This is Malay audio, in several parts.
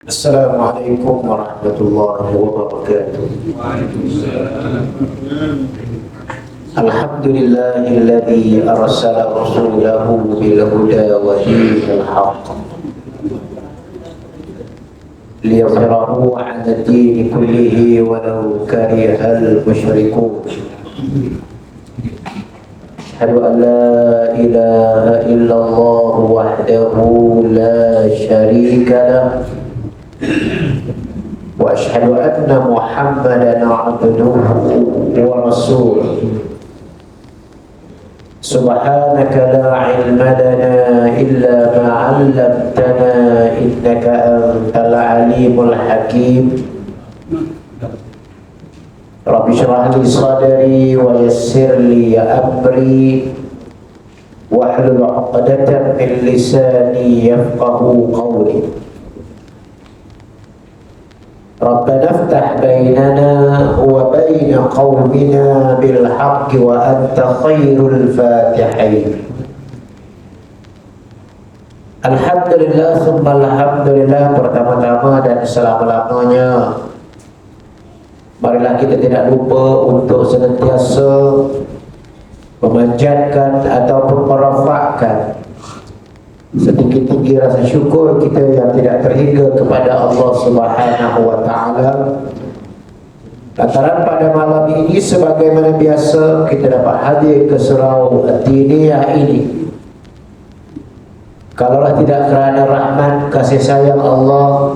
Assalamualaikum warahmatullahi wabarakatuh. Alhamdulillahilladzi arsala rasulahu bil huda wa dinil haqq liyuzhirahu 'ala ad-din kullihi walau karihal musyrikun. Asyhadu an la ilaha illallah wahdahu la syarika lah wa asyhadu anna Muhammadan 'abduhu wa rasuluh. Subhanaka la ilma lana illa ma 'allamtana innaka antal alimul hakim. Rabbi shrah li sadri wa yassir li amri wahlul 'uqdatam min lisani yafqahu qawli. Rabbana iftah bainana wa bain qaumina bil haqqi wa anta khairul fatihin. Alhamdulillah summa alhamdulillah, pertama-tama dan selama-lamanya marilah kita tidak lupa untuk senantiasa memanjatkan ataupun merafakkan sedikit-tinggi rasa syukur kita yang tidak terhingga kepada Allah Subhanahu wa ta'ala. Lantaran pada malam ini sebagaimana biasa kita dapat hadir ke surau At-Tiniyah ini. Kalaulah tidak kerana rahmat kasih sayang Allah,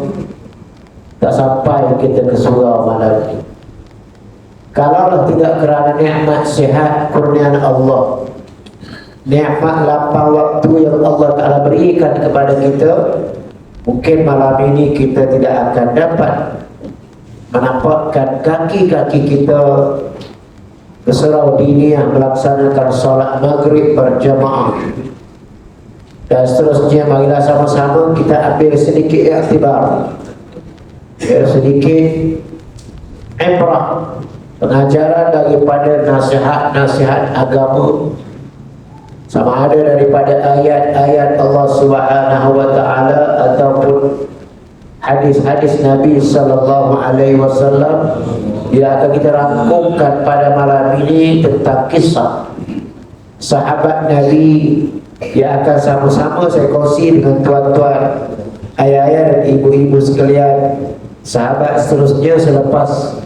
tak sampai kita ke surau malam ini. Kalaulah tidak kerana nikmat sihat kurniaan Allah, nikmat lapang waktu yang Allah Ta'ala berikan kepada kita, mungkin malam ini kita tidak akan dapat menampakkan kaki-kaki kita ke surau Diniyah melaksanakan solat maghrib berjamaah. Dan seterusnya marilah sama-sama kita ambil sedikit iktibar, sedikit ibrah, pengajaran daripada nasihat-nasihat agama, sama ada daripada ayat-ayat Allah Subhanahu wa ta'ala ataupun hadis-hadis Nabi sallallahu alaihi wasallam yang akan kita rangkumkan pada malam ini tentang kisah sahabat Nabi yang akan sama-sama saya kongsi dengan tuan-tuan, ayah-ayah dan ibu-ibu sekalian, sahabat seterusnya selepas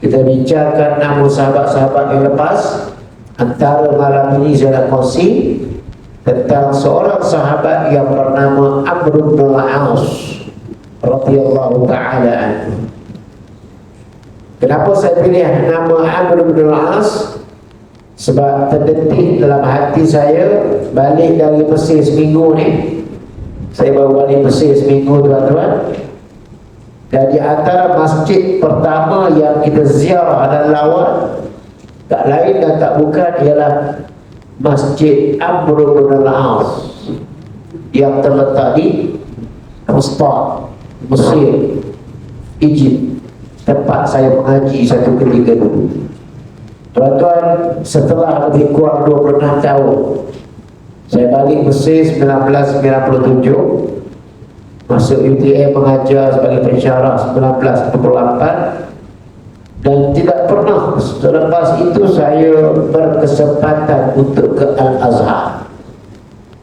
kita bincangkan nama sahabat-sahabat yang lepas. Antara malam ini saya nak kongsi tentang seorang sahabat yang bernama Amr bin al-As radhiyallahu ta'ala anhu. Kenapa saya pilih nama Amr bin al-As? Sebab terdetik dalam hati saya balik dari Mesir seminggu ni. Saya baru balik Mesir seminggu tuan-tuan. Dan di antara masjid pertama yang kita ziarah dan lawat, tak lain dan tak bukan ialah Masjid Amr bin al-As yang terletak di Mustat, Mesir, Egypt, tempat saya mengaji satu ketika dulu. Tuan-tuan, setelah lebih kurang 26 tahun saya balik Mesir 1997, masuk UTM mengajar sebagai pensyarah 1998. Dan tidak pernah selepas itu saya berkesempatan untuk ke Al-Azhar,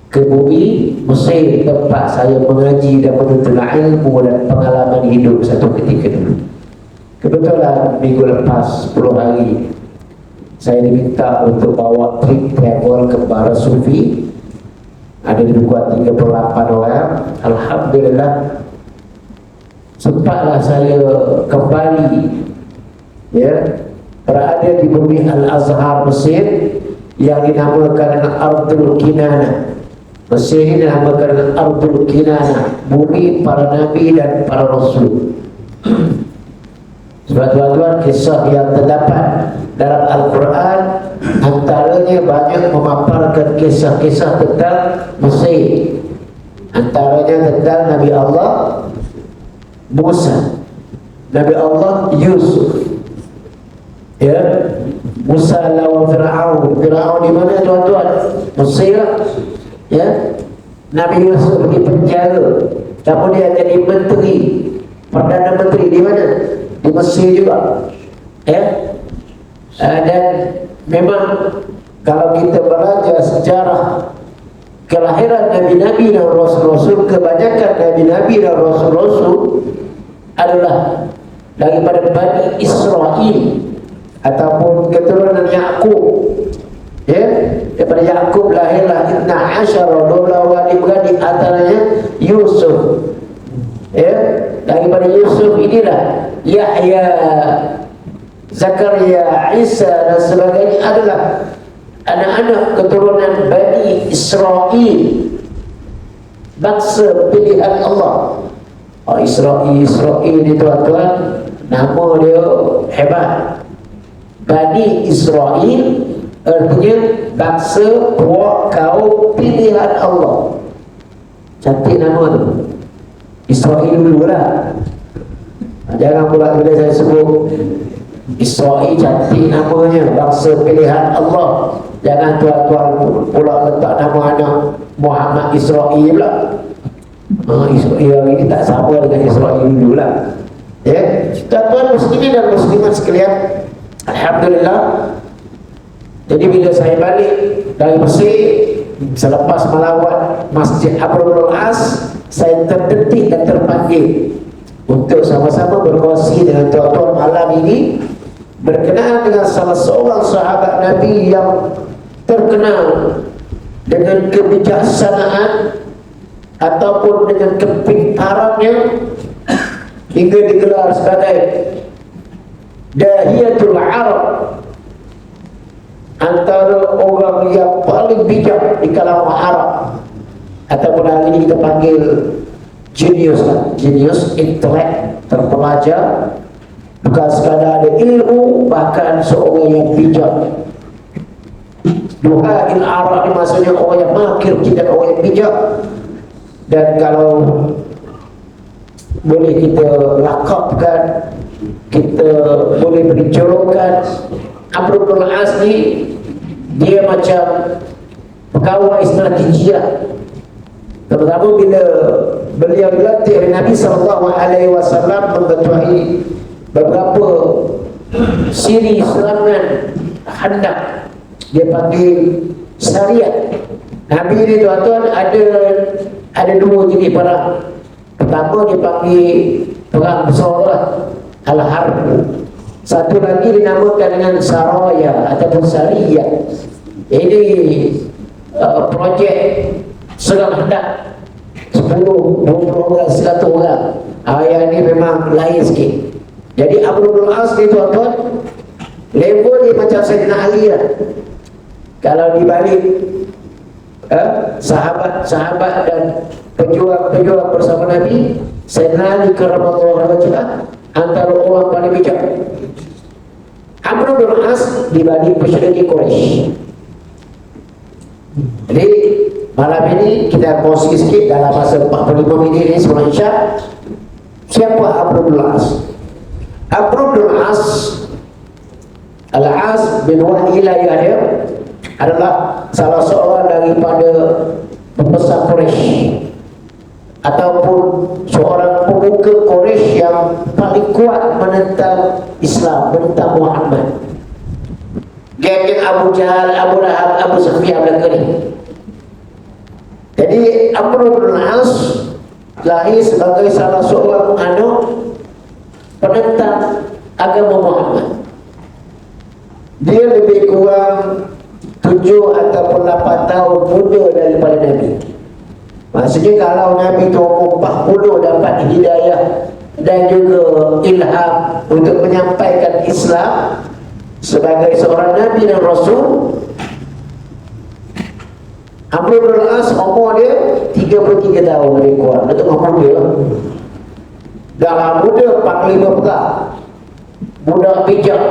ke bumi Mesir, tempat saya mengaji dan menuntut ilmu dan pengalaman hidup satu ketika dulu. Kebetulan minggu lepas 10 hari saya diminta untuk bawa trip travel ke para sufi. Ada lebih kurang 38 orang. Alhamdulillah sempatlah saya kembali berada di bumi Al-Azhar Mesir yang dinamakan Ardul Kinana. Mesir ini dinamakan Ardul Kinana, bumi para nabi dan para rasul. Sebab tuan-tuan, kisah yang terdapat dalam Al-Quran antaranya banyak memaparkan kisah-kisah tentang Mesir. Antaranya tentang Nabi Allah Musa, Nabi Allah Yusuf, Musa lawan Fir'aun. Fir'aun di mana tuan-tuan? Mesir. Nabi Yusuf di penjara, kemudian jadi menteri Perdana Menteri di mana? Di Mesir juga. Dan memang kalau kita belajar sejarah kelahiran Nabi-Nabi dan Rasul-Rasul, kebanyakan Nabi-Nabi dan Rasul-Rasul adalah daripada Bani Israel ataupun keturunan Yaqub. Daripada Yaqub lahirlah 12 beradik antaranya Yusuf. Daripada Yusuf inilah Yahya, Zakaria, Isa dan sebagainya adalah anak-anak keturunan Bani Israel, bangsa pilihan Allah. Israel ni tuan-tuan, nama dia hebat. Bani Israel artinya bangsa puak kaum pilihan Allah. Cantik nama tu, Israel dulu lah. Jangan pula bila saya sebut Israel, cantik namanya, bangsa pilihan Allah. Jangan tuan-tuan pula letak nama anak Muhammad Israel pula. Israel ini tak sama dengan Israel dulu lah. Tuan-tuan muslimin dan muslimat sekalian, alhamdulillah. Jadi bila saya balik dari Mesir, selepas melawat Masjid Amrul As, saya terdetik dan terpanggil untuk sama-sama berkongsi dengan tuan-tuan malam ini berkenaan dengan salah seorang sahabat Nabi yang terkenal dengan kebijaksanaan ataupun dengan kepintarannya hingga digelar sebagai Dahiyatul Arab, antara orang yang paling bijak di kalangan Arab, ataupun hari ini kita panggil genius, genius, intelek, terpelajar, bukan sekadar ada ilmu, bahkan seorang yang bijak. Duhail Arab ini maksudnya orang yang makir, tidak orang yang bijak. Dan kalau boleh kita lakapkan, kita boleh beri julukan, Amr bin Al-As ni dia macam pegawai strategiah. Terutama bila beliau dilatih oleh Nabi SAW mengetuai beberapa siri serangan Khandaq, dia panggil Syariat. Nabi ni tuan-tuan ada dua jenis perang. Pertama dia panggil perang besar lah, Al-Harb. Satu lagi dinamakan dengan Saraya ataupun Sariyah. Ini projek serang Khandaq 10-20 orang, 100 orang. Yang ini memang lain sikit. Jadi Amr bin Al-As ni tuan-tuan, level dia macam Sayyidina Ali lah. Kalau dibalik sahabat-sahabat dan pejuang bersama Nabi, Sayyidina Ali karramallahu wajhah antara orang paling bijak. Amr bin Al-As dibanding musyrikin Quraisy. Jadi malam ini kita kongsi sikit dalam masa 45 minit ini sebelum Isya. Siapa Amr bin Al-As? Amr bin Al-As, Al-As bin Wa'ilah dia adalah salah seorang daripada pembesar Quraisy, ataupun seorang pemuka Quraisy yang paling kuat menentang Islam, menentang Muhammad. Geng-geng Abu Jahal, Abu Lahab, Abu Sufyan belaka ni. Jadi Amr bin Al-As lahir sebagai salah seorang anak penentang agama Muhammad. Dia lebih kurang 7 ataupun 8 tahun muda daripada Nabi. Maksudnya kalau Nabi itu umur 40 dapat hidayah dan juga ilham untuk menyampaikan Islam sebagai seorang Nabi dan Rasul, Amr bin Al-As umur dia 33 tahun lebih kurang. Dia tengah muda. Dalam muda panglima perang, budak bijak.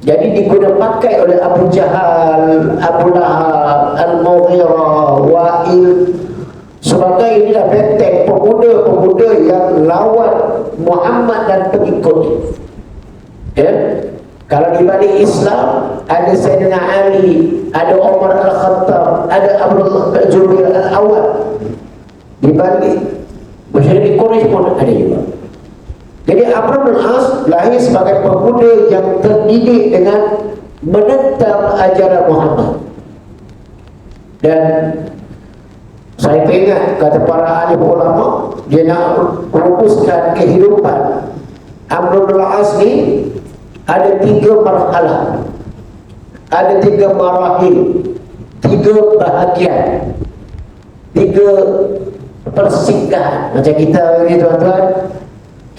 Jadi digunakan pakai oleh Abu Jahal, Abu Lahab, Al-Mughirah, Wa'il sebagai inilah benteng pemuda-pemuda yang lawan Muhammad dan pengikut. Kalau di balik Islam ada Sayyidina Ali, ada Umar Al-Khattab, ada Abdullah bin Zubair Al-Awwal. Di balik musyrikin Quraisy pun ada juga. Jadi Amr bin As lahir sebagai pemuda yang terdidik dengan menentang ajaran Muhammad. Dan saya ingat kata para ahli ulama, dia nak rumuskan kehidupan Amr bin As ni ada 3 marhalah, ada 3 marahil, 3 bahagian, 3 persinggahan. Macam kita ni tuan-tuan,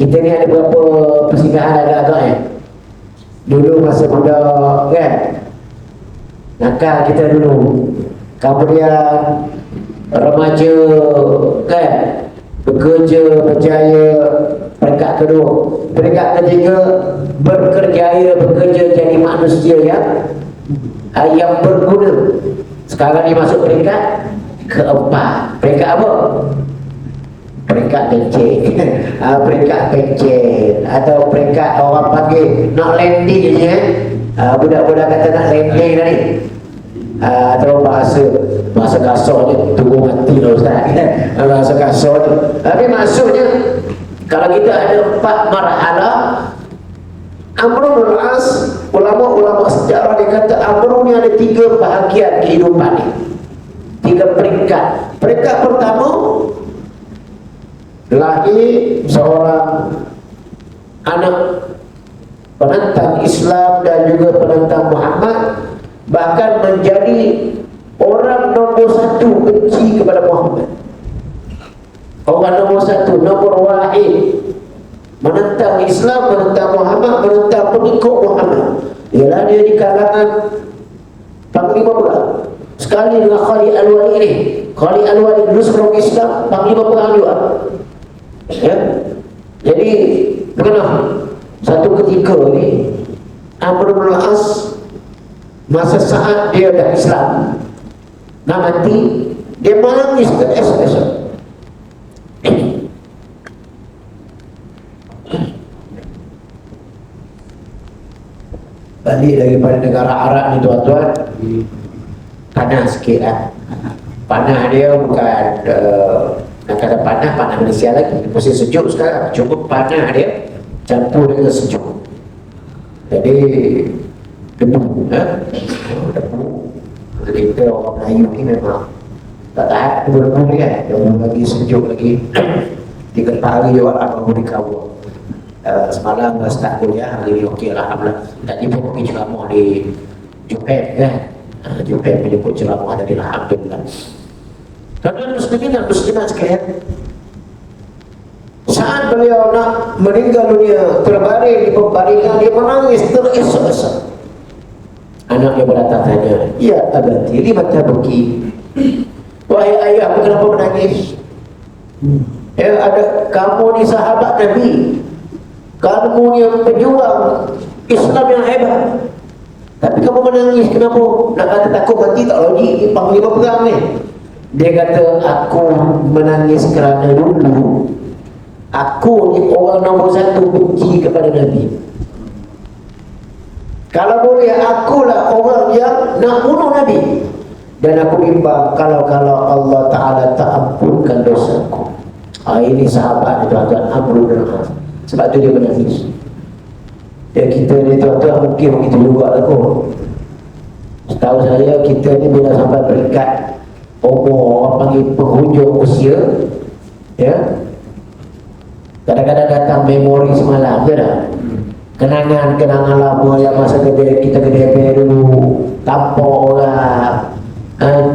kita ni ada berapa persinggahan agak-agak dulu masa muda kan, nakal kita dulu, kemudian remaja kan, bekerja, berjaya, peringkat kedua, peringkat ketiga bekerja jadi manusia yang berguna. Sekarang ni masuk peringkat keempat. Peringkat apa? Peringkat pencet. Peringkat pencet atau peringkat orang panggil nak landing je budak-budak kata nak landing tadi. Atau bahasa kasarnya tunggu mati lah Ustaz kan? Bahasa kasarnya. Tapi maksudnya kalau kita ada 4 marhalah, Amr bin As, ulama-ulama sejarah dia kata Amr ni ada 3 bahagian kehidupan ni, 3 peringkat. Peringkat pertama, lahir seorang anak penentang Islam dan juga penentang Muhammad, bahkan menjadi orang nombor 1 benci kepada Muhammad. Orang nombor 1, nombor wahid, menentang Islam, menentang Muhammad, menentang pengikut Muhammad. Ialah dia di kalangan panglima perang. Sekali dengan Khalid Al-Walid ni, Khalid Al-Walid dulu sebelum Islam panglima perang juga. Ya? Jadi kenapa satu ketika ni Amr bin As, masa saat dia dah Islam nak mati, dia menangis esok-esok. Balik daripada negara Arab ni tuan-tuan, panas sikit lah. Panah dia bukan nak kata panah Malaysia lagi, musim sejuk sekarang, cuma panah dia campur dengan sejuk. Jadi debu, debu. Jadi kita orang Melayu ni memang tak tahan debu-debu ni kan. Debu lagi sejuk lagi 3 hari juga baru dikawal. Semalam start kuliah, hari ni okey lah, alhamdulillah. Tadi pun pergi ceramah di Japan kan. Japan menyebut ceramah dari alhamdulillah. Tuan-tuan muslimin dan muslimat sekalian, saat beliau nak meninggal dunia, terbaring di pembaringan, dia menangis teresak-esak. Anak dia berdatang tanya, "Ya abati, lima tabki?" Wahai ayah, kenapa menangis? Ya, ada kamu ni sahabat Nabi, kamu yang pejuang Islam yang hebat, tapi kamu menangis, kenapa? Nak kata takut mati tak logik, panglima perang ni. Dia kata, aku menangis kerana dulu aku ni orang nombor 1 benci kepada Nabi. Kalau boleh, akulah orang yang nak bunuh Nabi. Dan aku bimbang kalau Allah Ta'ala tak ampunkan dosaku. Ini sahabat tuan-tuan, Amr bin As. Sebab tu dia menangis. Dan kita ni tuan-tuan mungkin begitu juga lah kot. Setahu saya, kita ni bila sampai peringkat umur, orang panggil penghujung usia, ya, kadang-kadang datang memori semalam je dah. Kenangan-kenangan lama yang masa kita kedai dulu, tampar orang,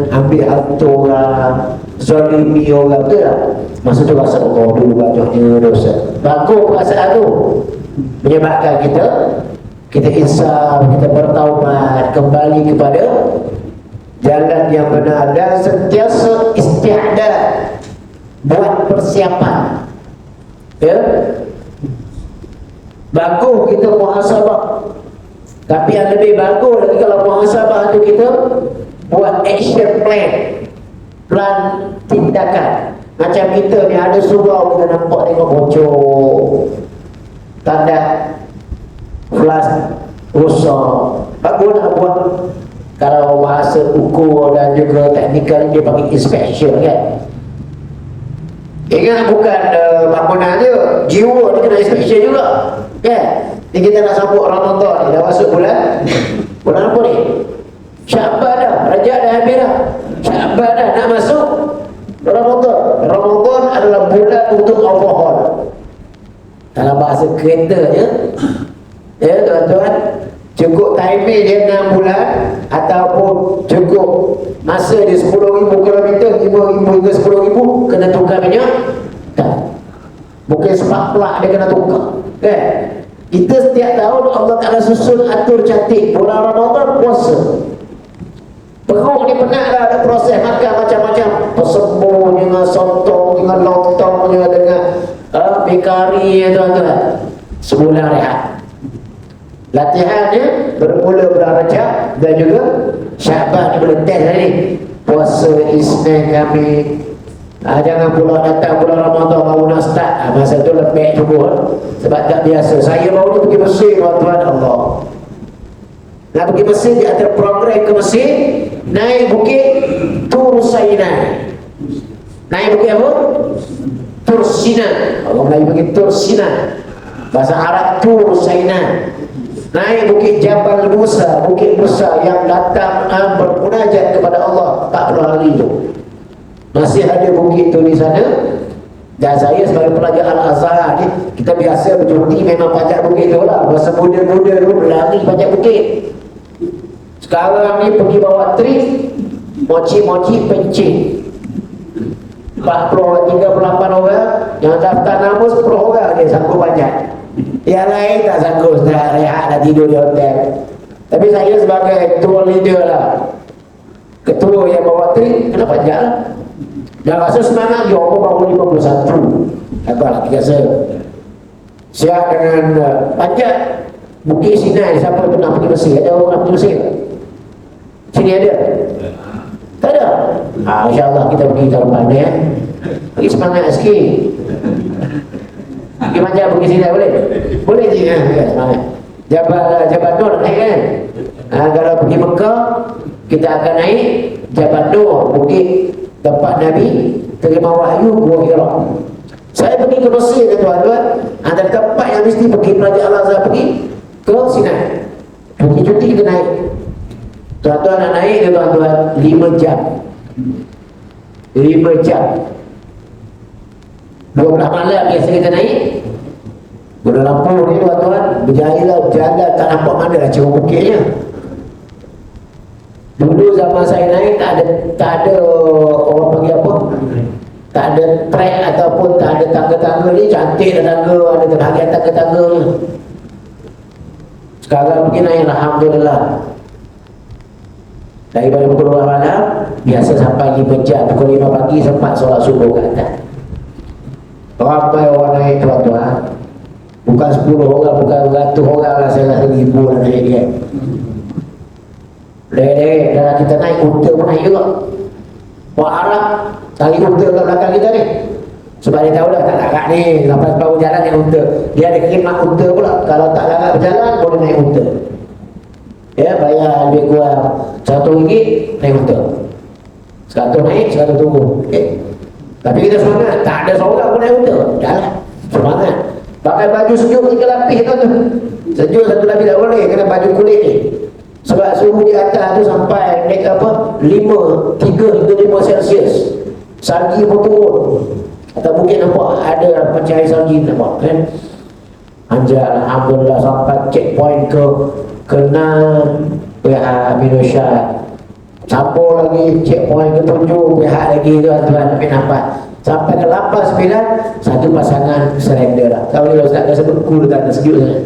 ambil harta orang, zalimi orang, betul tak? Masa tu rasa Allah dulu banyaknya dosa. Bagus perasaan tu, menyebabkan kita insaf, kita bertaubat, kembali kepada jalan yang benar dan sentiasa isti'dad, buat persiapan. Ya, bagus kita muhasabah, tapi yang lebih bagus lagi kalau muhasabah tu kita buat action plan tindakan. Macam kita ni ada surau, kita nampak tengok bocor, tanda flash rosak, bagus nak buat. Kalau bahasa ukur dan juga teknikal dia panggil inspection kan. Ingat bukan bangunan je, jiwa ni kena inspection juga. Ni kita nak sambut Ramadan ni, dah masuk bulan apa ni? Sya'ban dah, Rajab dah habis dah. Sya'ban dah nak masuk Ramadan. Ramadan adalah bulan untuk alkohol. Dalam bahasa kereta ya tuan-tuan, cukup timing dia 6 bulan ataupun cukup masa dia 10,000 km, 5,000 hingga 10,000 kena tukar minyak. Tak. Mungkin sepak pelak dia kena tukar. Kita setiap tahun Allah Ta'ala susun atur cantik bulan Ramadan puasa. Perut ni penat dah, ada proses makan macam-macam, persembun dengan sontong, dengan lontongnya, dengan mikari tuan-tuan. Sebulan rehat. Latihannya bermula bulan Rajab dan juga Sya'ban ni boleh test hari ni. Puasa Isnin kami. Jangan pula datang bulan Ramadan baru nak start. Masa tu lebih cuba. Sebab tak biasa. Saya baru pergi Mesir tuan-tuan, Allah. Nak pergi Mesir, di antara program ke Mesir, naik bukit Tur Sinai. Naik bukit apa? Tur Sinai. Orang Melayu panggil Tur Sinai. Bahasa Arab Tur Sinai. Naik bukit Jabal Musa, bukit Musa yang datang bermunajat kepada Allah 40 hari itu. Masih ada bukit tu di sana. Dan saya sebagai pelajar Al-Azhar ni, kita biasa bercuti memang pajak bukit tu lah. Masa muda-muda dulu berlari pajak bukit. Sekarang ni pergi bawa trip, moci-moci pencing. 38 orang, yang daftar nama 10 orang dia sanggup pajak. Yang lain tak sanggup, dah rehat, dah tidur di hotel. Tapi saya sebagai tour leader lah, ketua yang bawa trip, kena pajak lah. Dan rasa semangat dia orang baru 51. Agaklah biasa. Siap dengan pajak Bukit Sinai. Siapa pernah pergi Mesir? Ada orang pergi Mesir? Sini ada? Tak ada? InsyaAllah kita pergi tahun depan ya. Pergi semangat sikit. Pergi macam Bukit Sinai boleh? Boleh je ya, semangat. Jabal Nur naik kan? Kalau pergi Mekah, kita akan naik Jabal Nur, bukit tempat Nabi terima wahyu, Gua Hira. Saya pergi ke Mesir tuan-tuan, antara tempat yang mesti pergi pelajar Al-Azhar pergi ke Sinai. Cuti kita naik. Tuan-tuan nak naik tuan-tuan 5 jam. 5 jam. 12 malam biasa kita naik. Guna lampu ni tuan-tuan, berjaya berjalan tak nampak mana dah ceruk bukitnya. Dulu zaman saya naik tak ada orang panggil apa? Tak ada trek ataupun tak ada tangga-tangga ni. Cantik dah tangga, ada bahagian tangga-tangganya. Sekarang pergi naik alhamdulillah. Daripada pukul 2 malam biasa sampai 5 jam, pukul 5 pagi sempat solat subuh ke atas. Ramai orang naik tuan-tuan. Bukan 10 orang, bukan 100 orang lah, saya rasa 1000 lah naik dia. Dek, dah kita naik, unta pun naik juga. Orang Arab tali unta kat belakang kita ni. Sebab dia tahu dah tak larat ni, lepas baru jalan naik unta. Dia ada khidmat unta pula. Kalau tak larat berjalan, boleh naik unta. Ya, bayar lebih kurang RM100 naik unta. 100 naik, 100 tunggu. Tapi kita semangat, tak ada seorang pun naik unta. Jalan, semangat. Pakai baju sejuk 3 lapis tu. Sejuk 1 lapis tak boleh, kena baju kulit ni. Sebab suhu di atas tu sampai naik apa? 3 hingga 5 Celsius. Salji pun turun. Atau mungkin nampak ada macam air salji nampak kan? Anjay, alhamdulillah sampai checkpoint ke-6 PH Minusya. Campur lagi checkpoint ke-7 PH lagi tuan-tuan, tapi nampak sampai ke 8, 9 satu pasangan surrender lah. Tahu ni Ustaz dah sebut cool kan, sejuk sangat.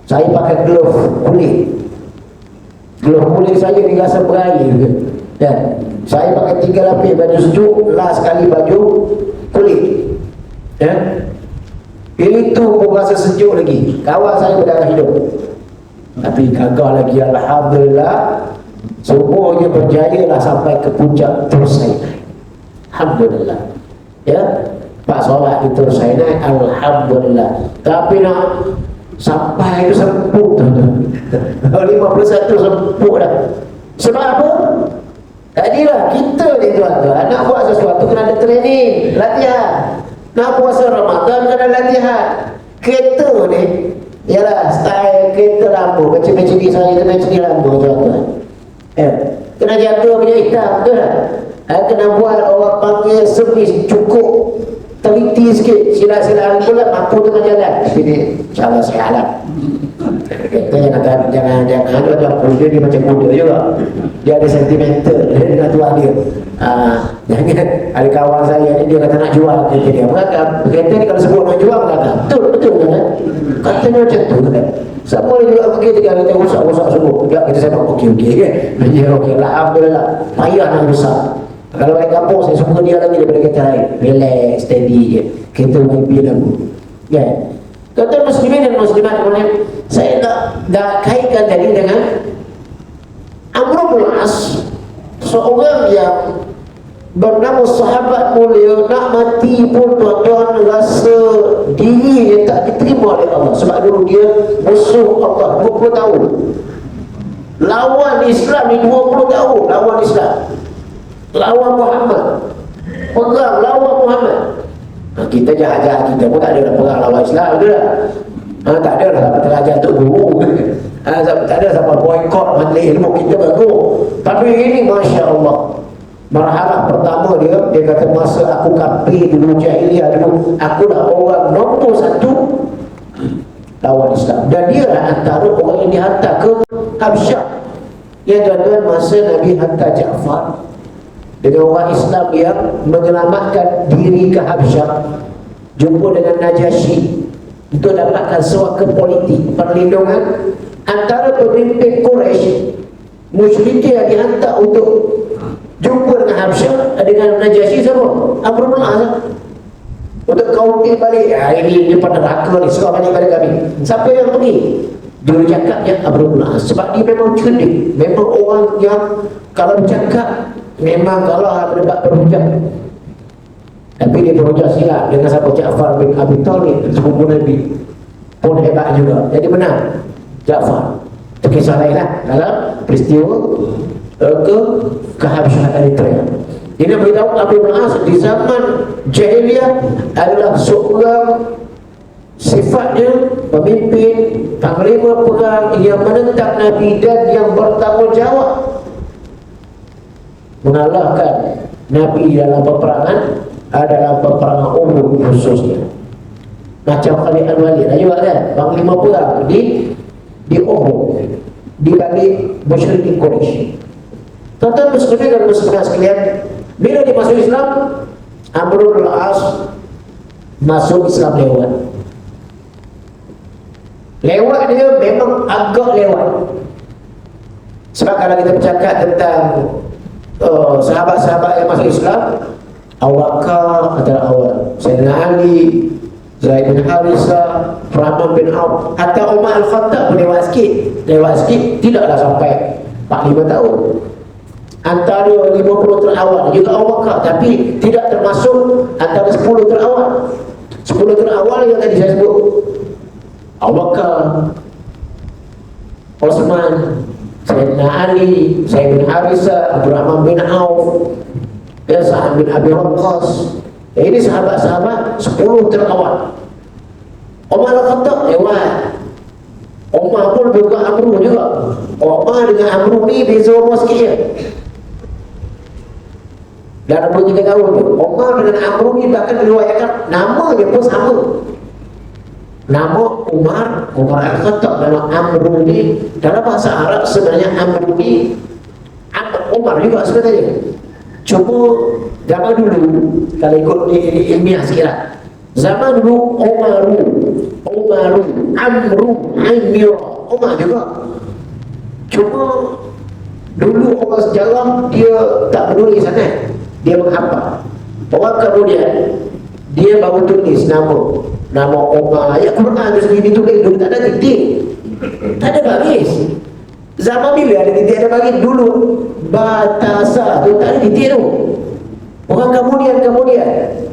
Saya pakai glove kulit. Glove kulit saya dirasa berair juga. Dan saya pakai 3 lapis baju sejuk, last sekali baju kulit. Itu pun rasa sejuk lagi. Kawan saya berdarah hidup. Tapi gagal lagi, alhamdulillah. Semuanya berjaya lah sampai ke puncak Tur Sinai. Alhamdulillah. Ya, Pak solat di Tur Sinai, alhamdulillah. Tapi nak sampai itu sempuk tu. 51 sempuk dah. Sebab apa? Tadilah kita ni tuan-tuan nak buat sesuatu kena ada training, latihan. Nak puasa Ramadan kena latihan. Kereta ni ialah style kereta lampu. Kecil-kecil saya kena ciri lampu tuan-tuan. Kena jaga punya hitam, betul tak? Kena buat orang panggil servis cukup teliti sikit. Sila-sila pula mampu tengah jalan. Tapi ni insyaAllah sihat lah. Kita jangan dia ni macam kuda juga. Dia ada sentimental dengan tuan dia. Jangan ada kawan saya ni dia kata nak jual kereta dia. Beragam. Kereta ni kalau sebut nak jual beragam. Betul kan? Katanya macam tu kan. Semua dia juga pergi kita rusak-rusak semua. Tidak kita saya nak okey kan. Dia okey lah. Alhamdulillah. Payah nak rusak. Kalau balik kampung saya suka dia lagi daripada kereta lain. Relax, steady je. Kereta wifi lagu. Kan? Kata muslimin dan muslimat boleh, saya nak kaitkan tadi dengan Amr bin As, seorang yang bernama sahabat mulia, nak mati pun tuan-tuan rasa diri yang tak diterima oleh Allah. Sebab dulu dia musuh Allah 20 tahun. Lawan Islam ni 20 tahun, lawan Islam. Lawan Muhammad. Perang lawan Muhammad. Kita jahat-jahat kita pun tak ada perang lawan Islam, betul tak? Tak ada lah terajar untuk guru. Tak ada sampai boykot majlis ilmu kita bagus. Tapi ini Masya Allah, marhalah pertama dia kata masa aku kafir dulu, jahiliah dulu, aku dah orang nombor 1 lawan Islam. Dan dia lah antara orang yang dihantar ke Habsyah. Ya tuan-tuan, masa Nabi hantar Ja'far dengan orang Islam yang menyelamatkan diri ke Habsyah, jumpa dengan Najasyi untuk dapatkan suaka politik perlindungan antara pemimpin Quraisy musyrikin yang dihantar untuk jumpa dengan Habsyah dengan Najasyi siapa? Amr bin As. Untuk kaunting balik, ini dia pada neraka ni, suruh balik pada kami. Siapa yang pergi? Dia cakap yang Amr bin As, sebab dia memang cerdik, memang orang yang kalau bercakap memang kalah berdebat berhujah. Tapi dia berhujah silap dengan sahabat Ja'far bin Abi Talib, sepupu Nabi pun hebat juga. Jadi benar Ja'far. Itu kisah lain lah dalam peristiwa ke Habsyah Eritrea. Ini beritahu Amr bin As di zaman jahiliyah adalah seorang sifatnya pemimpin, panglima perang yang menentang Nabi dan yang bertanggungjawab mengalahkan Nabi dalam peperangan, dalam peperangan umum khususnya. Macam Khalid Al-Walid juga kan, panglima perang di Uhud, di balik musyrikin Quraisy. Tuan-tuan muslimin dan muslimat sekalian, bila dia masuk Islam, Amr bin As masuk Islam lewat dia memang agak lewat. Sebab kalau kita bercakap tentang sahabat-sahabat yang masuk Islam, Abu Bakar adalah awal, Sayyidina Ali, Zaid bin Harithah, Rahman bin Auf, hatta Umar Al-Khattab pun lewat sikit, tidaklah sampai 45 tahun. Antara 50 terawal juga Abu Bakar, tapi tidak termasuk antara 10 terawal. 10 terawal yang tadi saya sebut, Abu Bakar, Osman, Sayyidina Ali, Zaid bin Harithah, Abdurrahman bin Auf, Sa'ad bin Abi Waqqas. Ini sahabat-sahabat 10 terawal. Umar Al-Khattab lewat. Umar pun buka Amru juga. Umar dengan Amru ni beza umur sikit je. Dalam 23 tahun tu. Umar dengan Amru ni bahkan diriwayatkan namanya pun sama. Nama Umar Al-Khattab, nama Amru ni dalam bahasa Arab sebenarnya Amru ni Umar juga sebenarnya. Cuma zaman dulu, kalau ikut ilmiah sikit lah, zaman dulu Umaru, Amru, Amir, Umar juga. Cuma dulu orang sejarah dia tak peduli sangat, dia menghafal. Orang kemudian dia baru tulis nama Umar. Ayat Quran tu sendiri ditulis dulu tak ada titik, tak ada baris. Zaman bila ada titik ada baris? Dulu Batasa tu tak ada titik tu. Orang kemudian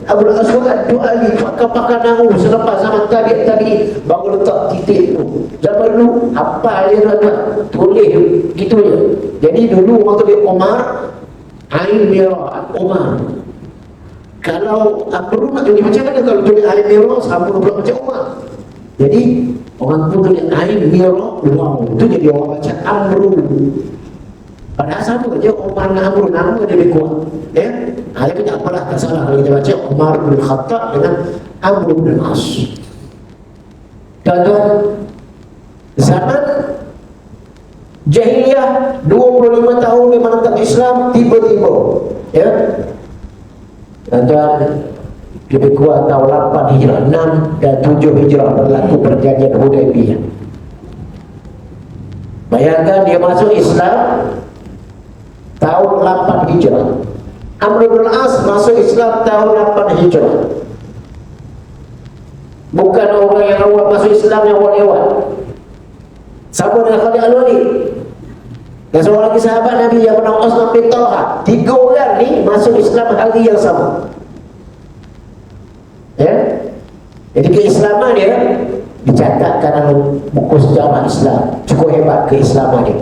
Abu Aswad Du'ali pakar nahu selepas zaman tabi' baru letak titik tu. Zaman dulu apa dia nak tulis gitu je. Jadi dulu orang tulis Umar, Ain Mirah Umar. Kalau Amru nak jadi macam mana kalau tulis air Mirah sama pula macam Umar. Jadi orang tu tulis air Mirah, wow, tu jadi orang baca Amru. Padahal sama je Umar dengan Amru, nama dia lebih kuat. Ya, tapi tak apalah, tak salah kalau kita baca Umar bin Khattab dengan Amru bin As. Tuan-tuan, zaman Jahiliyah 25 tahun memang tak Islam, tiba-tiba ya, tuan-tuan, lebih kurang tahun 8 Hijrah, 6 dan 7 Hijrah berlaku perjanjian Hudaybiyah. Bayangkan dia masuk Islam tahun 8 Hijrah. Amr bin As masuk Islam tahun 8 Hijrah. Bukan orang yang awal masuk Islam yang awal-awal. Sama dengan Khalid Al-Walid. Dan seorang lagi sahabat Nabi yang bernama Osman bin Talha. 3 orang ni masuk Islam hari yang sama. Ya? Jadi keislaman dia dicatatkan dalam buku sejarah Islam. Cukup hebat keislaman dia.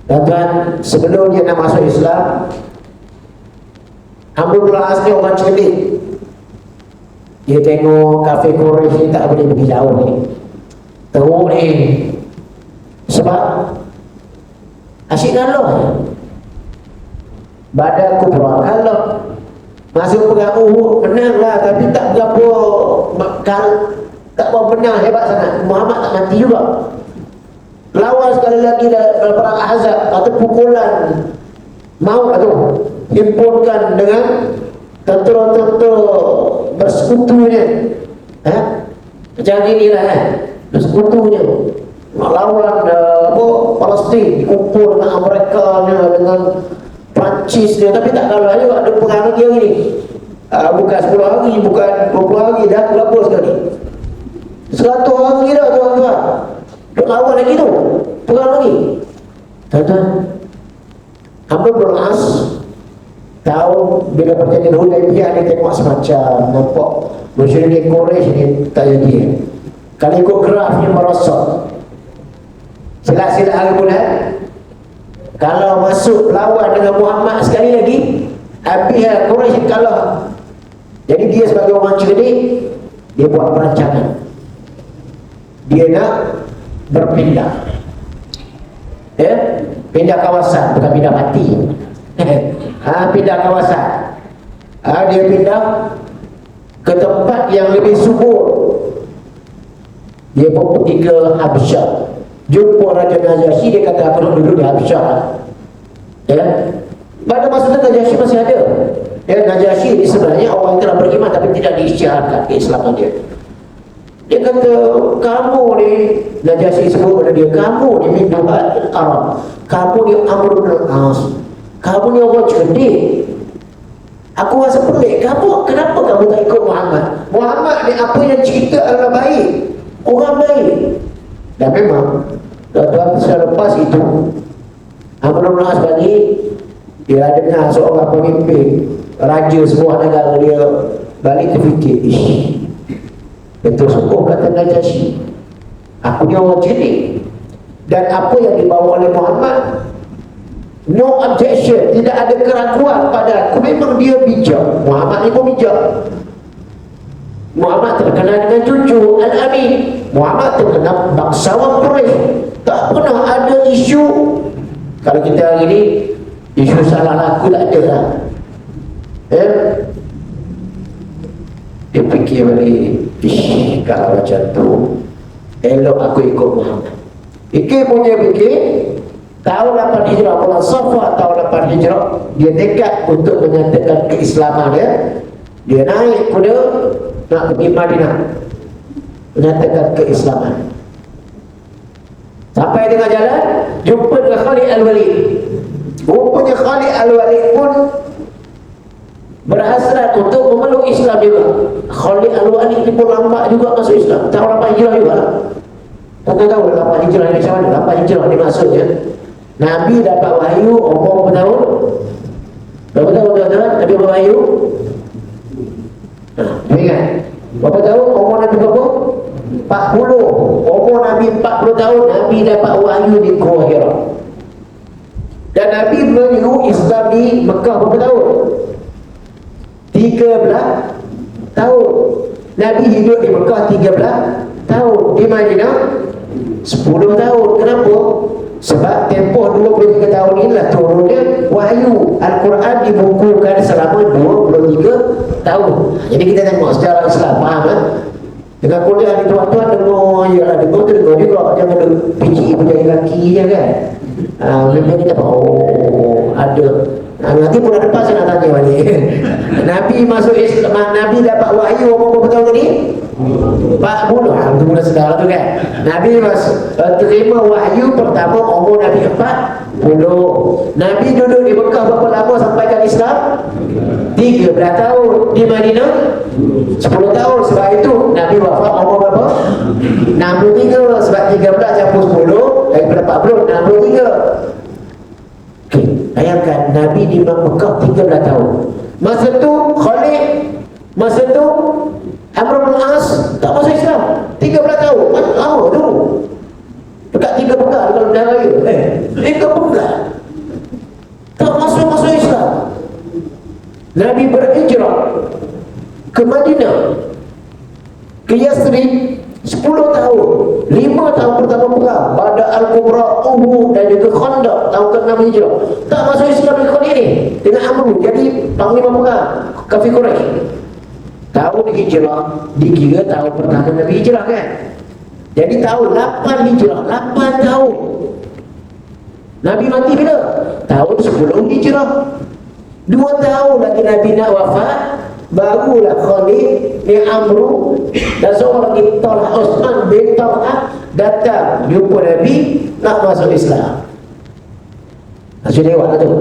Dan sebelum dia nak masuk Islam, Amr bin As ni orang cerdik. Dia tengok kafir Quraisy ni tak boleh pergi jauh ni. Teruk ni. Sebab asyik kalah. Badar Kubra kalah. Masuk perang Uhud menang lah, tapi tak berapa tak berapa menang hebat sangat. Muhammad tak mati juga. Lawan sekali lagi dalam perang Ahzab, atau pukulan maut tu himpunkan dengan tentera-tentera bersekutunya. Macam inilah bersekutunya lawan Palestin, dikumpul dengan Amerika dengan Perancis dia, tapi tak kalah juga. Ada perang lagi hari ni, bukan 10 hari, bukan 20 hari, dah berapa sekali, 100 hari dah tuan-tuan. Dia lawan lagi tu, perang lagi. Tuan-tuan, Amr bin As tahu bila perjanjian Hudaybiyah dia tengok semacam nampak musyrikin Quraisy ni tak jadi. Kalau ikut grafnya merosot, sila-sila hari bulan, kalau masuk lawan dengan Muhammad sekali lagi, habis Quraisy kalah. Jadi dia sebagai orang cerdik, dia buat perancangan. Dia nak berpindah, ya, pindah kawasan, bukan pindah mati. Pindah kawasan. Dia pindah ke tempat yang lebih subur. Dia pun pergi ke Habsyah, jumpa Raja Najasyi. Dia kata aku nak duduk di Habsyah. Ya, pada masa itu Najasyi masih ada. Ya, Najasyi ini sebenarnya orang yang telah beriman tapi tidak diisytiharkan keislaman dia. Dia kata, kamu ni, Najasyi sebut pada dia, kamu ni min du'al Arab, kamu ni Amr bin As, kamu ni orang cerdik. Aku rasa pelik, kenapa kamu tak ikut Muhammad? Muhammad ni apa yang cerita adalah baik, orang baik. Dan memang tuan-tuan, selepas itu Amr bin As balik, dia dengar seorang pemimpin raja sebuah negara, dia balik terfikir, betul sungguh kata Najasyi, aku ni orang cerdik, dan apa yang dibawa oleh Muhammad, no objection, tidak ada keraguan pada aku. Memang dia bijak. Muhammad ni pun bijak. Muhammad terkenal dengan cucu Al-Amin. Muhammad terkenal bangsawan Quraisy. Tak pernah ada isu. Kalau kita hari ni, isu salah laku tak ada lah. Dia fikir balik, kalau macam tu elok aku ikut Muhammad. Fikir punya fikir. Tahun 8 Hijrah, bulan Safar tahun 8 Hijrah, dia dekat untuk menyatakan keislaman dia. Dia naik kuda nak pergi Madinah, menyatakan keislaman. Sampai tengah jalan, jumpa dengan Khalid Al-Walid. Rupanya Khalid Al-Walid pun berhasrat untuk memeluk Islam juga. Khalid Al-Walid ni pun lambat juga masuk Islam, tahun 8 Hijrah juga lah. Tak tahu 8 Hijrah ni macam mana. 8 Hijrah ni maksudnya Nabi dapat wahyu umur berapa tahun? Berapa tahun tuan-tuan? Nabi dapat wahyu? Ingat? Berapa tahun? Umur Nabi berapa? 40. Umur Nabi 40 tahun, Nabi dapat wahyu di Gua Hira. Dan Nabi melulu Islam di Mekah berapa tahun? 3 13 tahun. Nabi hidup di Mekah 13 tahun. Di Madinah 10 tahun. Kenapa? Sebab tempoh 23 tahun inilah turunnya wahyu. Al-Quran dibukukan selama 23 tahun. Jadi kita tengok secara Islam, faham kan? Dengan kuliah di tuan-tuan dengar, yalah dengar tu dengar juga. Jangan ada biji punya lelaki je kan. Memang kita oh ada. Nanti bulan depan saya nak tanya balik. Nabi masuk Islam, Nabi dapat wahyu berapa tahun tadi? 40. Itu mula sedar tu kan. Nabi terima wahyu pertama umur Nabi 40. Nabi duduk di Mekah berapa lama sampaikan Islam? 13 tahun. Di Madinah 10 tahun. Sebab itu Nabi wafat umur berapa? 63. Sebab 13 campur 10 daripada 40 63. Okay. Bayangkan Nabi di Mekah 13 tahun. Masa tu Khalid, masa tu Amr bin As tak masuk Islam 13 tahun. Lama dulu. Dekat 3 pekan kalau dah raya. 3 pekan tak masuk Islam. Nabi berhijrah ke Madinah, ke Yathrib 10 tahun. 5 tahun pertama perang pada Al-Kubra, Uhud dan juga Khandaq tahun ke-6 Hijrah. Tak masuk Islam di Khalid ni dengan Amr jadi panglima perang kafir Quraisy. Tahun Hijrah dikira tahun pertama Nabi Hijrah kan. Jadi tahun 8 Hijrah, 8 tahun. Nabi mati bila? Tahun 10 Hijrah. 2 tahun lagi Nabi nak wafat, barulah Khalid bin Amr dan seorang lagi Talha, Osman bin Talha datang jumpa Nabi nak masuk Islam. Masih lewat lah tu.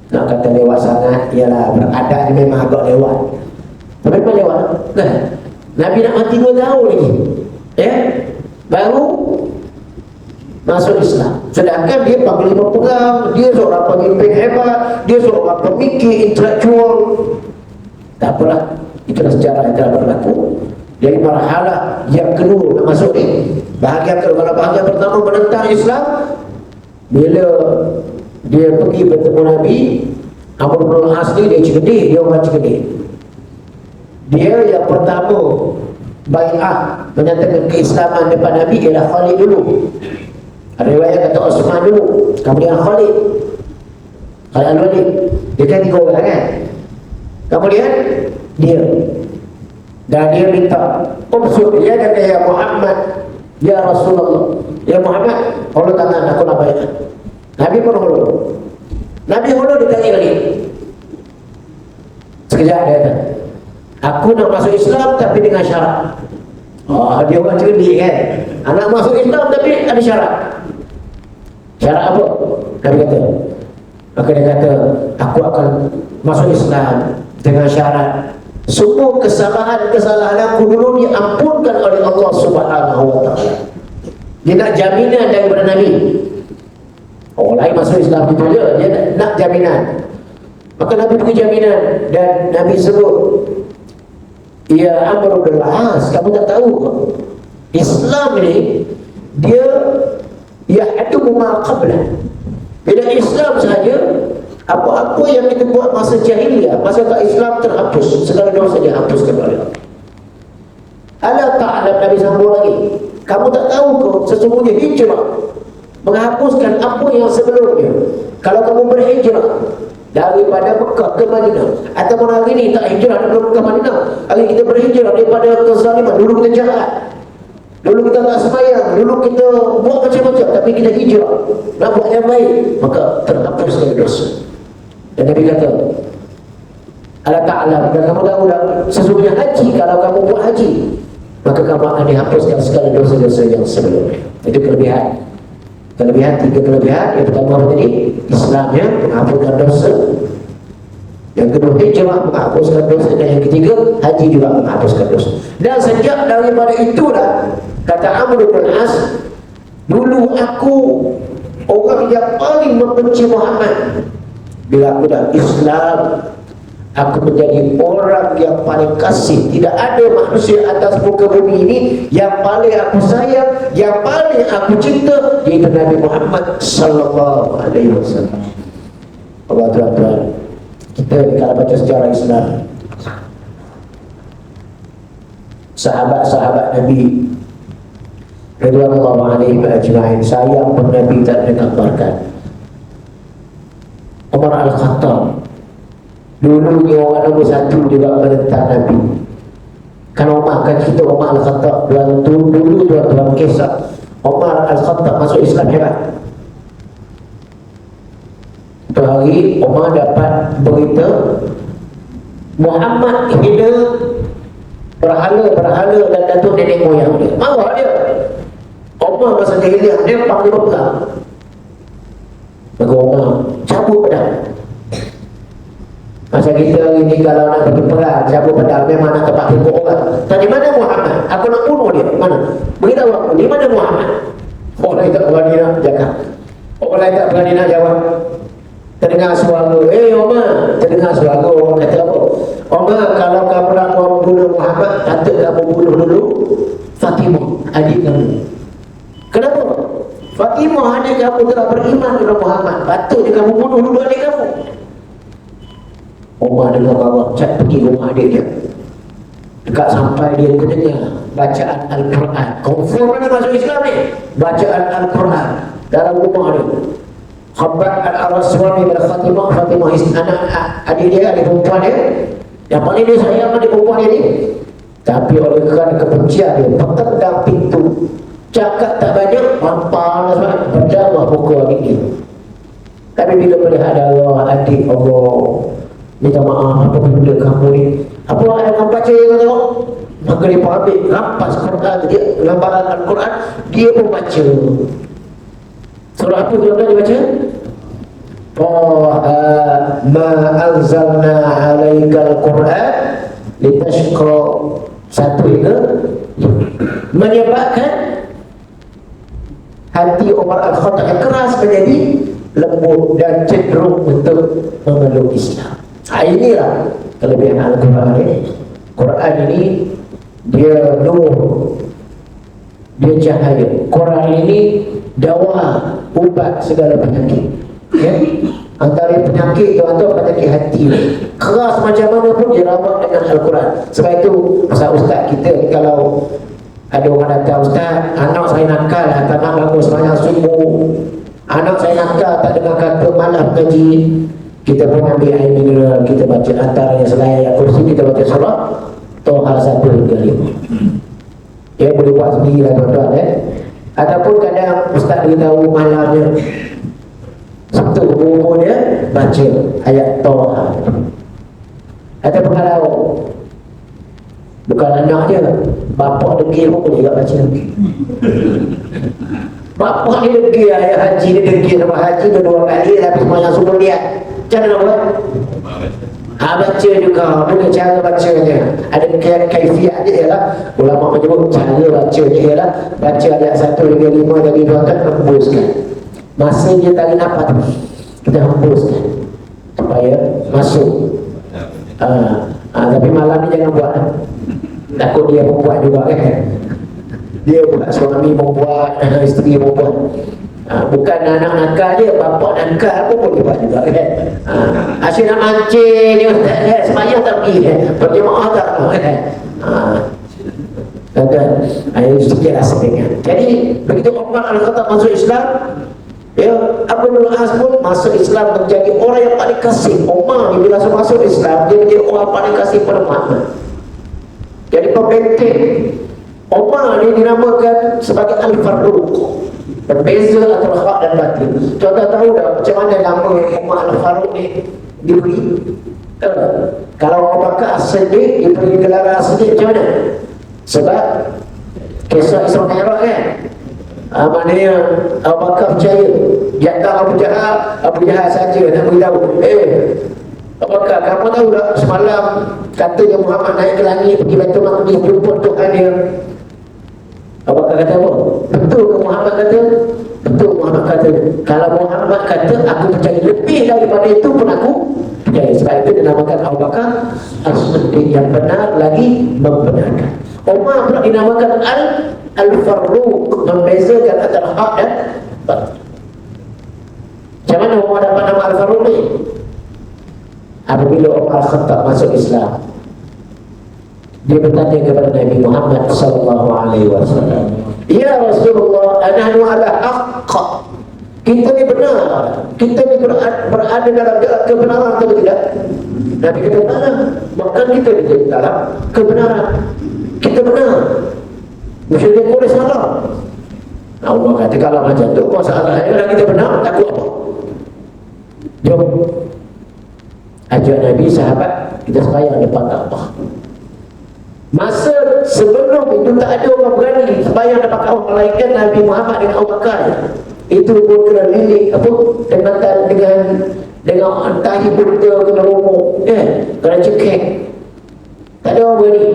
Nak kata lewat sangat, ialah beradab memang agak lewat. Tapi memang lewat. Nah, Nabi nak mati 2 tahun lagi. Ya, baru masuk Islam. Sedangkan dia panglima perang, dia seorang pemimpin hebat, dia seorang pemikir intelektual. Tak apalah, itulah sejarah yang telah berlaku. Dari marhalah yang kedua nak masuk ni, bahagian kedua. Kalau bahagian pertama menentang Islam, bila dia pergi bertemu Nabi, Amr bin As ni dia Cikedi, dia orang Cikedi. Dia yang pertama bai'ah menyatakan keislaman depan Nabi ialah Khalid dulu. Ada riwayat kata Osman dulu, kemudian Khalid Al-Walid. Dia kan 3 orang kan. Kemudian dia, dan dia minta umsur, dia kata ya Muhammad, ya Rasulullah, ya Muhammad, hulur tangan aku nak bayar. Nabi pun hulur. Nabi hulur dia tanya lagi. Sekejap dia kata, aku nak masuk Islam tapi dengan syarat. Dia orang cerdik kan. Anak masuk Islam tapi ada syarat. Syarat apa? Nabi kata. Maka dia kata, aku akan masuk Islam dengan syarat semua kesalahan aku dulu diampunkan oleh Allah Subhanahu wa taala. Dia nak jaminan daripada Nabi. Orang lain masuk Islam itu je, dia nak jaminan. Maka Nabi beri jaminan dan Nabi sebut, ya Amr bin As, kamu tak tahu Islam ni dia yahdumu ma qabla. Bila Islam saja, apa-apa yang kita buat masa jahiliyah, masa tak Islam terhapus, segala dosa dia hapuskan oleh Allah. Ala ta'lam, Nabi sambung lagi, kamu tak tahu ke sesungguhnya hijrah menghapuskan apa yang sebelumnya. Kalau kamu berhijrah daripada Mekah ke Madinah, ataupun hari ini tak hijrah dari Mekah ke Madinah, hari kita berhijrah daripada kezaliman, dulu kita jahat, dulu kita tak sembahyang, dulu kita buat macam-macam, tapi kita hijrah nak buat yang baik, maka terhapus dari dosa. Dan Nabi kata, ala ta'lam, dan kamu tahu dah sesungguhnya haji, kalau kamu buat haji, maka kamu akan dihapuskan segala dosa-dosa yang sebelumnya. Itu kelebihan. 3 kelebihan. Yang pertama apa tadi? Islamnya menghapuskan dosa. Yang kedua hijrah menghapuskan dosa. Dan yang ketiga haji juga menghapuskan dosa. Dan sejak daripada itulah, kata Amr bin As, dulu aku orang yang paling membenci Muhammad. Bila aku dah Islam, aku menjadi orang yang paling kasih. Tidak ada manusia atas muka bumi ini yang paling aku sayang, yang paling aku cinta, yaitu Nabi Muhammad sallallahu alaihi wasallam. Allah tuan-tuan, kita kalau baca sejarah Islam, sahabat-sahabat Nabi radhiyallahu alaihim ajma'in, sayang pun Nabi tak menggambarkan. Umar Al-Khattab dulunya orang nombor satu juga menentang Nabi. Kan Umar, kan kita Umar Al-Khattab dulu dalam kisah Umar Al-Khattab masuk Islam hebat. Satu hari Umar dapat berita Muhammad hina berhala dan datuk nenek moyang dia. Marah dia. Umar masa jahiliah dia panggil perang. Maka Umar cabut pedang. Masa kita hari ni kalau nak pergi perang, cabut pedang memang nak tempat tengok orang. Tanya mana Muhammad? Aku nak bunuh dia. Mana? Beritahu aku, di mana Muhammad? Orang lain tak berani nak jaga. Orang lain tak berani nak jawab. Terdengar suara, Umar, terdengar suara orang kata apa? Umar, kalau kamu nak bunuh Muhammad, patut kamu bunuh dulu Fatimah, adik kamu. Kenapa? Fatimah adik kamu telah beriman kepada Muhammad, patutnya kamu bunuh dulu adik kamu. Umar dengar bawa cat pergi rumah adik dia. Dekat sampai dia dengar bacaan Al-Quran. Confirm mana masuk Islam ni? Bacaan Al-Quran dalam rumah dia. Khabar Al-Araswani dan Fatimah anak adik dia, adik perempuan dia. Yang paling dia sayang adik perempuan dia ni. Tapi oleh kerana kebencian dia, petendang pintu. Cakap tak banyak, panas banget, berjamah pukul adik dia. Tapi bila melihat Allah, adik Allah, minta maaf, apa benda kamu ni? Apa yang kamu baca yang kau tengok? Maka dia pun ambil, rampas Quran dia, gambaran Al-Quran, dia pun baca. Surah apa dia baca? Ma anzalna alaikal Quran litashqa. Satu itu menyebabkan hati Umar Al-Khattab yang keras menjadi lembut dan cenderung untuk memeluk Islam. Inilah kelebihan Al-Quran ini. Quran ini dia nur, dia cahaya. Quran ini dawa, ubat segala penyakit. Ya? Antara penyakit tuan-tuan, penyakit hati keras macam mana pun dirawat dengan Al-Quran. Sebab itu ustaz kita ni, kalau ada orang datang, ustaz, anak saya nakal, tak nak bangun semayang subuh, anak saya nakal, tak dengar kata malam gaji, kita pun ambil air mineral, kita baca antaranya selain ayat kursi, kita baca surah Toha 1 hingga 5. Ya, boleh buat sendiri lah tuan-tuan. Ataupun kadang ustaz beritahu malamnya, satu buku dia baca ayat Toha. Ataupun kalau bukan anak dia, bapak degil pun boleh juga baca. Bapak ni degil, ayat haji ni degil sama haji dia 2 kali, tapi semuanya suruh lihat. Macam mana buat? Baca juga, boleh cara bacanya. Ada kaifiat dia ialah, ulama menyebut cara bacanya ialah baca ayat 1 hingga 5 dari tuan-tuan, hembuskan. Masa dia tarik nafas, kita hembuskan supaya masuk. Tapi malam ni jangan buat, takut dia membuat juga kan. Dia buat, suami membuat, isteri membuat. Bukan anak nakal dia, bapak nakal pun boleh buat juga kan. Asyik nak mancing ni ustaz kan, semayang tak pergi kan, berjemaah tak kan. Tuan-tuan, itu sikitlah setengah. Jadi begitu Umar Al-Khattab masuk Islam, ya, Abu Al-As pun masuk Islam, menjadi orang yang paling kasih. Umar bila masuk Islam, dia menjadi orang paling kasih pada Muhammad. Jadi pembenteng. Umar ni dinamakan sebagai Al-Faruq, berbeza antara hak dan batil. Tuan-tuan tahu tak macam mana nama Umar Al-Faruq ni diberi? Kalau Abu Bakar As-Siddiq diberi gelar As-Siddiq macam mana? Sebab kisah Isra Mi'raj kan, maknanya Abu Bakar percaya, jangan Abu Jahal saja nak beritahu, Abu Bakar, kamu tahu tak semalam katanya Muhammad naik ke langit pergi Baitul Maqdis jumpa Tuhan dia. Abu Bakar kata apa? Betul ke Muhammad kata? Betul Muhammad kata. Kalau Muhammad kata, aku percaya, lebih daripada itu pun aku percaya. Sebab itu dinamakan Abu Bakar As-Siddiq, yang benar lagi membenarkan. Umar pula dinamakan Al-Faruq, membezakan antara hak dan batil. Macam mana Umar dapat nama Al-Faruq ni? Apabila Umar Khattab masuk Islam, Dia bertanya kepada Nabi Muhammad sallallahu alaihi wasallam, "Ya Rasulullah, anahnu ala haqq." Kita ni benar. Kita ni berada dalam kebenaran atau tidak? Nabi kata, "Benar." Maka kita di dalam kebenaran. Kita benar. Maksudnya boleh salah. Allah kata kalau macam tu masalah kalau kita benar, takut apa? Jom ajak Nabi sahabat kita sembahyang depan Kaabah. Masa sebelum itu tak ada orang berani sembahyang depan Kaabah melainkan Nabi Muhammad dengan Abu Bakar. Itu pun kena lilik apa dengan tahi burda kena romok, kena cekek. Tak ada orang berani.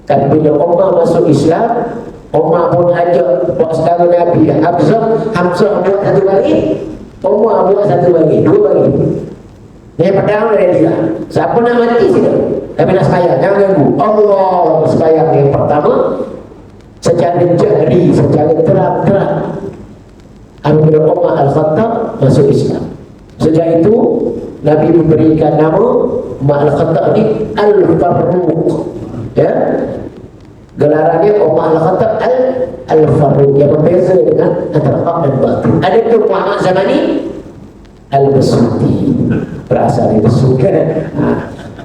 Tapi bila Umar masuk Islam, Umar pun ajak buat saudara Nabi Hamzah buat satu bagi, Umar buat satu bagi, dua bagi. Yang pertama dia siapa nak mati sini? Tapi nak sembahyang, jangan ganggu. Allah sembahyang yang pertama secara jahri, secara terang-terang. Apabila Umar Al-Khattab masuk Islam, sejak itu Nabi memberikan nama Umar Al-Khattab ni Al-Faruq. Ya, gelarannya Umar Al-Khattab Al-Faruq, yang berbeza dengan antara hak dan batil. Ada tu Muhammad Zamani Al-Basuti, berasal dari Basuti.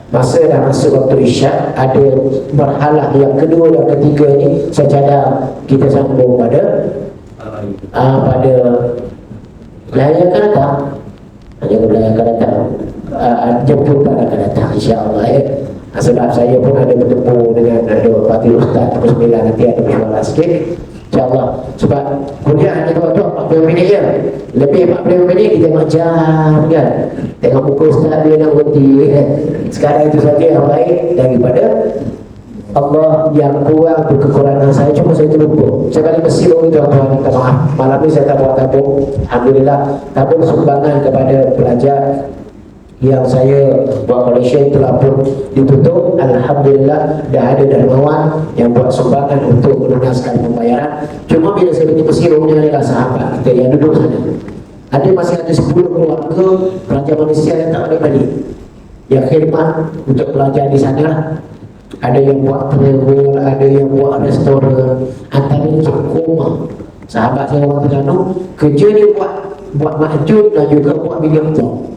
Masa dah masuk waktu Isyak, ada marhalah yang kedua dan ketiga ni saya cadang kita sambung pada Melayu akan datang. Hanya Melayu akan datang, jemputan akan datang insya-Allah ya. Sebab saya pun ada bertemu dengan Parti Ustaz pukul 9 nanti ada bersuara sikit insya-Allah. Sebab kuliah hanya waktu 40 minit je. Lebih 40 minit kita tengok jam kan. Tengok muka Ustaz dia nak berhenti kan. Sekarang itu saja yang baik daripada Allah yang kurang tu kekurangan saya. Cuma saya terlupa. Saya balik Mesir itu tuan-tuan, minta maaf. Malam ni saya tak buat tabung. Alhamdulillah tabung sumbangan kepada pelajar yang saya buat Malaysia telah pun ditutup. Alhamdulillah dah ada dermawan yang buat sumbangan untuk melunaskan pembayaran. Cuma bila saya pergi Mesir, punya adalah sahabat kita yang duduk sana. Ada masih ada 10 keluarga pelajar Malaysia yang tak balik-balik, yang khidmat untuk pelajar di sana. Ada yang buat travel, ada yang buat restoran, antaranya koma. Sahabat saya orang Terengganu, kerja dia buat mahjud dan juga buat minyak tong.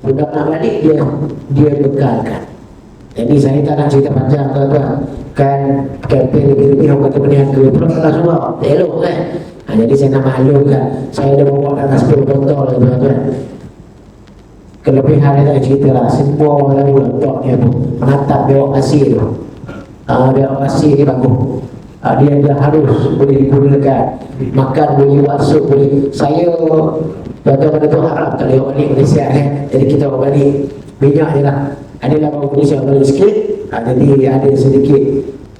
Budak nak balik dia bekalkan. Jadi saya tak nak cerita panjang tuan-tuan. Kan kempen lebih-lebih orang kata berniaga pula tak semua, tak elok kan. Jadi saya nak maklumkan, saya dah bawa atas 10 botol tuan-tuan. Kelebihan dia tak cerita lah, semua orang letak dia tu menatap bewak pasir tu. Bewak pasir ni bagus. Dia harus boleh digunakan, makan boleh, wasuk boleh. Saya tuan-tuan tu harap tak boleh balik Malaysia kan. Jadi kita balik minyak je lah. Adalah bawa Malaysia balik sikit. Jadi ada sedikit.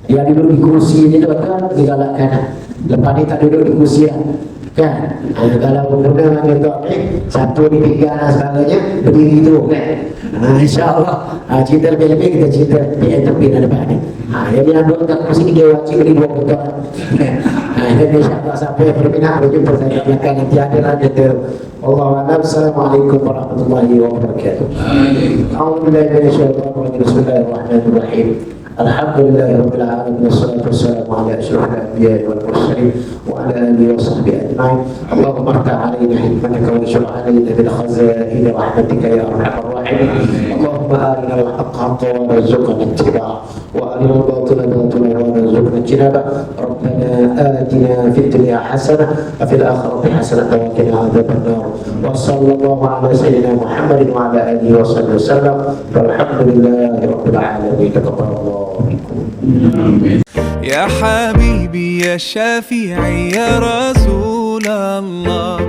Dia duduk di kursi ni tuan-tuan, dia galakkan lah. Lepas ni tak duduk di kursi lah kan. Kalau pengguna contoh satu dipegang dan segalanya berdiri tu kan. InsyaAllah cerita lebih-lebih kita cerita di tepi dan depan ni. Jadi yang duduk kat kursi ni dia wajib beri 2 betul. Jadi insyaAllah siapa yang berminat berjumpa saya belakang nanti ada lah dia. Allahuakbar. Assalamualaikum warahmatullahi wabarakatuh. A'udzubillahi minasyaitonir rajim. Bismillahirrahmanirrahim. Alhamdulillahi rabbil alamin, wassalatu wassalamu ala asyrafil anbiya'i wal mursalin wa ala alihi wa sahbihi ajma'in. Allahumma iftah 'alaina hikmataka wa ansur 'alaina bil khaza'ini rahmatika ya arhamar rahimin. Allahumma arina al-haqqa haqqan warzuqna ittiba'ah wa arina al-batila batilan warzuqna ijtinabah. Rabbana atina fid dunya hasanah wa fil akhirati hasanah wa qina adzabannar. Wa sallallahu ala sayyidina Muhammadin wa ala alihi wa sahbihi wasallam. Walhamdulillahi rabbil alamin. Taqabbalallahu. يا حبيبي يا شافعي يا رسول الله